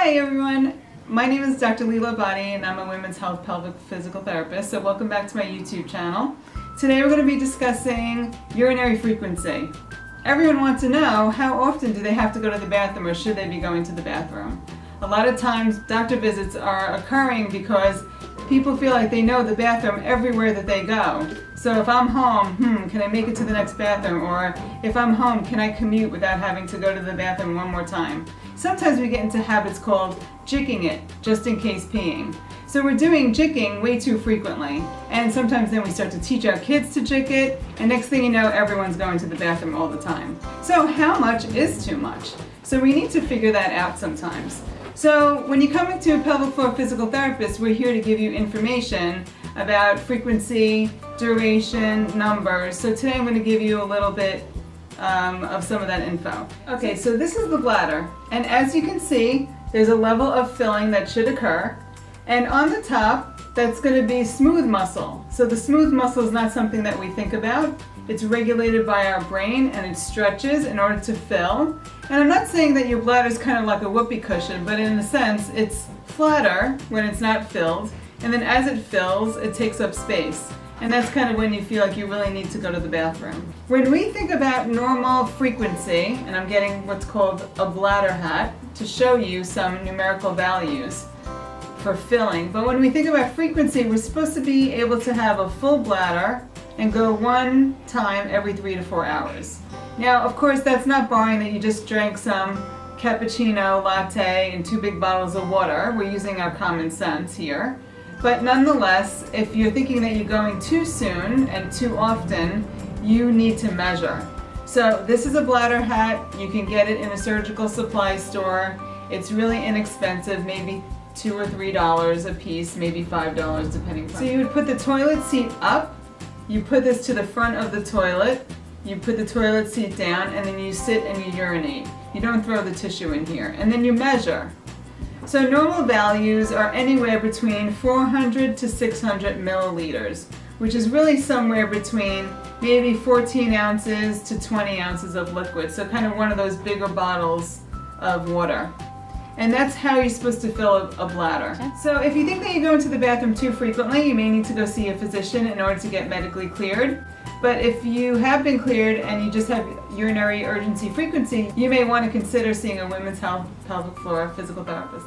Hi everyone, my name is Dr. Lila Abbate and I'm a women's health pelvic physical therapist, so welcome back to my YouTube channel. Today we're going to be discussing urinary frequency. Everyone wants to know how often do they have to go to the bathroom or should they be going to the bathroom. A lot of times doctor visits are occurring because people feel like they know the bathroom everywhere that they go. So if I'm home, can I make it to the next bathroom? Or if I'm home, can I commute without having to go to the bathroom one more time? Sometimes we get into habits called jicking it, just in case peeing. So we're doing jicking way too frequently. And sometimes then we start to teach our kids to jick it, and next thing you know, everyone's going to the bathroom all the time. So how much is too much? So we need to figure that out sometimes. So when you come into a pelvic floor physical therapist, we're here to give you information about frequency, duration, numbers. So today I'm going to give you a little bit of some of that info. Okay, so this is the bladder, and as you can see, there's a level of filling that should occur, and on the top, that's going to be smooth muscle. So the smooth muscle is not something that we think about. It's regulated by our brain and it stretches in order to fill. And I'm not saying that your bladder is kind of like a whoopee cushion, but in a sense, it's flatter when it's not filled, and then as it fills, it takes up space. And that's kind of when you feel like you really need to go to the bathroom. When we think about normal frequency, and I'm getting what's called a bladder hat to show you some numerical values for filling, but when we think about frequency, we're supposed to be able to have a full bladder and go one time every 3 to 4 hours. Now, of course, that's not barring that you just drank some cappuccino, latte, and 2 big bottles of water. We're using our common sense here. But nonetheless, if you're thinking that you're going too soon and too often, you need to measure. So this is a bladder hat. You can get it in a surgical supply store. It's really inexpensive, maybe $2 or $3 a piece, maybe $5 depending. So you would put the toilet seat up, you put this to the front of the toilet, you put the toilet seat down, and then you sit and you urinate. You don't throw the tissue in here. And then you measure. So normal values are anywhere between 400 to 600 milliliters, which is really somewhere between maybe 14 ounces to 20 ounces of liquid. So kind of one of those bigger bottles of water. And that's how you're supposed to fill a bladder. So if you think that you're going to the bathroom too frequently, you may need to go see a physician in order to get medically cleared. But if you have been cleared and you just have urinary urgency frequency, you may want to consider seeing a women's health pelvic floor physical therapist.